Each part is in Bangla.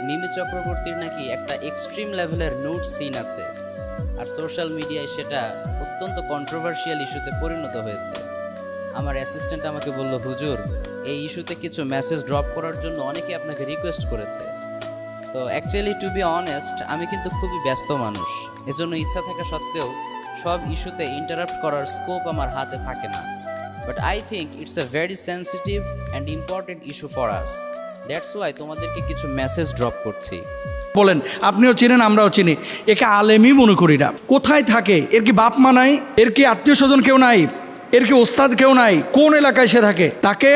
মিমি চক্রবর্তীর নাকি একটা এক্সট্রিম লেভেলের নুড সিন আছে, আর সোশ্যাল মিডিয়ায় সেটা অত্যন্ত কন্ট্রোভার্সিয়াল ইস্যুতে পরিণত হয়েছে। আমার অ্যাসিস্ট্যান্ট আমাকে বলল, হুজুর এই ইস্যুতে কিছু মেসেজ ড্রপ করার জন্য অনেকে আপনাকে রিকোয়েস্ট করেছে। তো অ্যাকচুয়ালি টু বি অনেস্ট, আমি কিন্তু খুবই ব্যস্ত মানুষ, এজন্য ইচ্ছা থাকা সত্ত্বেও সব ইস্যুতে ইন্টারাপ্ট করার স্কোপ আমার হাতে থাকে না। But I think it's a very sensitive and important issue for us, that's why তোমাদেরকে কিছু মেসেজ ড্রপ করছি। বলেন, আপনিও চিনেন আমরাও চিনি, একে আলেমই মনে করি না। কোথায় থাকে? এর কি বাপ মা নাই? এর কি আত্মীয় স্বজন কেউ নাই? এর কি ওস্তাদ কেউ নাই? কোন এলাকায় সে থাকে? তাকে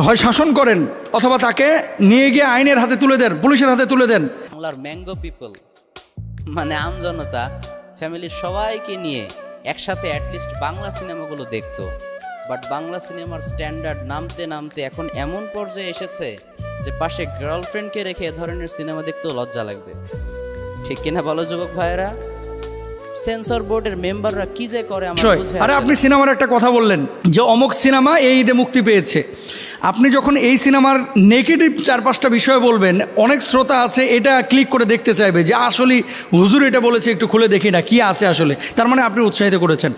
হয় শাসন করেন অথবা তাকে নিয়ে গিয়ে আইনের হাতে তুলে দেন, পুলিশের হাতে তুলে দেন। বাংলার ম্যাঙ্গো পিপল মানে আমজনতা ফ্যামিলির সবাইকে নিয়ে একসাথে অ্যাটলিস্ট বাংলা সিনেমাগুলো দেখতো। বাট বাংলা সিনেমার স্ট্যান্ডার্ড নামতে নামতে এখন এমন পর্যায়ে এসেছে যে পাশে গার্লফ্রেন্ডকে রেখে এ ধরনের সিনেমা দেখতেও লজ্জা লাগবে। ঠিক কিনা বলো যুবক ভাইয়েরা? সেন্সর বোর্ডের মেম্বাররা কি যে করে আমার বুঝে আসে না। আরে আপনি সিনেমার একটা কথা বললেন যে অমুক সিনেমা এই ঈদে মুক্তি পেয়েছে। আপনি যখন এই সিনেমার নেগেটিভ 4-5টা বিষয় বলবেন, অনেক শ্রোতা আছে এটা ক্লিক করে দেখতে চাইবে যে আসলে হুজুর এটা বলেছে, একটু খুলে দেখি না কি আছে আসলে। তার মানে আপনি উৎসাহিত করেছেন।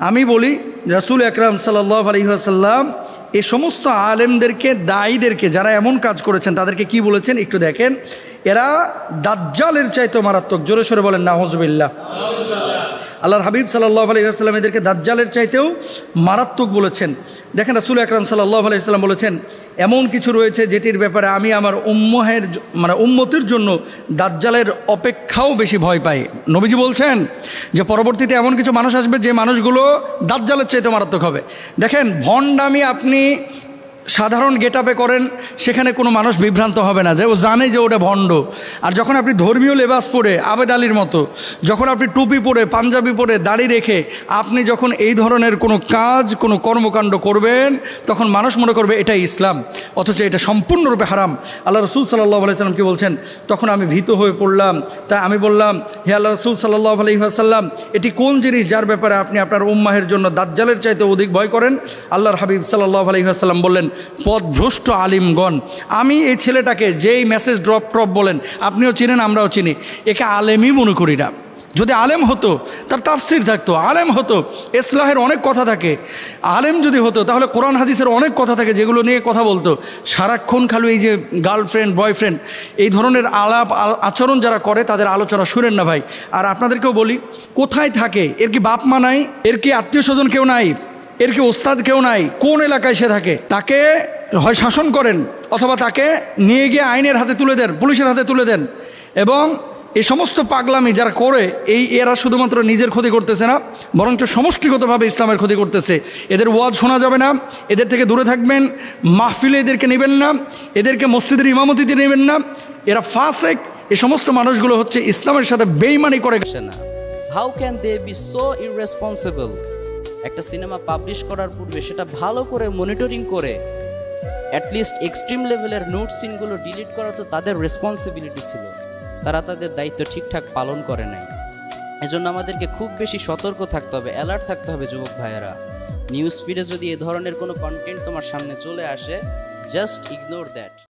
আমি বলি, রাসূল আকরাম সাল্লাল্লাহু আলাইহি ওয়াসাল্লাম এই সমস্ত আলেমদেরকে, দায়ীদেরকে, যারা এমন কাজ করেছেন তাদেরকে কি বলেছেন একটু দেখেন। এরা দাজ্জালের চাইতে মারাত্মক। জোরে সোরে বলেন নাউজুবিল্লাহ। আল্লাহর হাবিব সাল্লাল্লাহু আলাইহি ওয়াসাল্লাম এদেরকে দাজ্জালের চাইতেও মারাত্মক বলেছেন। দেখেন, রাসূল আকরাম সাল্লাল্লাহু আলাইহি ওয়াসাল্লাম বলেছেন, এমন কিছু রয়েছে যেটির ব্যাপারে আমি আমার উম্মতের জন্য দাজ্জালের অপেক্ষাও বেশি ভয় পাই। নবীজি বলছেন যে পরবর্তীতে এমন কিছু মানুষ আসবে যে মানুষগুলো দাজ্জালের চাইতে মারাত্মক হবে। দেখেন, ভণ্ডামি আপনি সাধারণ গেটআপে করেন, সেখানে কোনো মানুষ বিভ্রান্ত হবে না, যে ও জানে যে ওটা ভণ্ড। আর যখন আপনি ধর্মীয় লেবাস পরে আবেদ আলীর মতো, যখন আপনি টুপি পরে, পাঞ্জাবি পরে, দাড়ি রেখে আপনি যখন এই ধরনের কোনো কাজ, কোনো কর্মকাণ্ড করবেন, তখন মানুষ মনে করবে এটাই ইসলাম, অথচ এটা সম্পূর্ণরূপে হারাম। আল্লাহ রসুল সাল্লাল্লাহু আলাইহি ওয়াসাল্লাম কি বলছেন? তখন আমি ভীত হয়ে পড়লাম। তাই আমি বললাম, হে আল্লাহ রসুল সাল্লাল্লাহু আলাইহি ওয়াসাল্লাম, এটি কোন জিনিস যার ব্যাপারে আপনি আপনার উম্মাহের জন্য দাজ্জালের চাইতে অধিক ভয় করেন? আল্লাহর হাবিব সাল্লাল্লাহু আলাইহি ওয়াসাল্লাম বললেন, পথভ্রষ্ট আলিমগণ। আমি এই ছেলেটাকে যেই মেসেজ ড্রপ বলেন, আপনিও চিনেন আমরাও চিনি, একে আলেমই মনে করি না। যদি আলেম হতো তার তাফসির থাকতো, আলেম হতো ইসলাহের অনেক কথা থাকে, আলেম যদি হতো তাহলে কোরআন হাদিসের অনেক কথা থাকে যেগুলো নিয়ে কথা বলতো। সারাক্ষণ খালি এই যে গার্লফ্রেন্ড, বয়ফ্রেন্ড, এই ধরনের আলাপ আচরণ যারা করে তাদের আলোচনা শুনেন না ভাই। আর আপনাদেরকেও বলি, কোথায় থাকে? এর কি বাপ মা নাই? এর কি আত্মীয় স্বজন কেউ নাই? এর কি ওস্তাদ কেউ নাই? কোন এলাকায় সে থাকে? তাকে হয় শাসন করেন অথবা তাকে নিয়ে গিয়ে আইনের হাতে তুলে দেন, পুলিশের হাতে তুলে দেন। এবং এই সমস্ত পাগলামি যারা করে, এরা শুধুমাত্র নিজের ক্ষতি করতেছে না, বরঞ্চ সমষ্টিগতভাবে ইসলামের ক্ষতি করতেছে। এদের ওয়াজ শোনা যাবে না, এদের থেকে দূরে থাকবেন, মাহফিলে এদেরকে নেবেন না, এদেরকে মসজিদের ইমামতিতে নেবেন না। এরা ফাসেক। এই সমস্ত মানুষগুলো হচ্ছে ইসলামের সাথে বেঈমানি করে। How can they be so irresponsible? একটা সিনেমা পাবলিশ করার পূর্বে সেটা ভালো করে মনিটরিং করে অ্যাটলিস্ট এক্সট্রিম লেভেলের নোট সিনগুলো ডিলিট করা তো তাদের রেসপন্সিবিলিটি ছিল। তারা তাদের দায়িত্ব ঠিকঠাক পালন করে নাই। এজন্য আমাদেরকে খুব বেশি সতর্ক থাকতে হবে, অ্যালার্ট থাকতে হবে যুবক ভাইয়েরা। নিউজ ফিডে যদি এ ধরনের কোনো কন্টেন্ট তোমার সামনে চলে আসে, জাস্ট ইগনোর দ্যাট।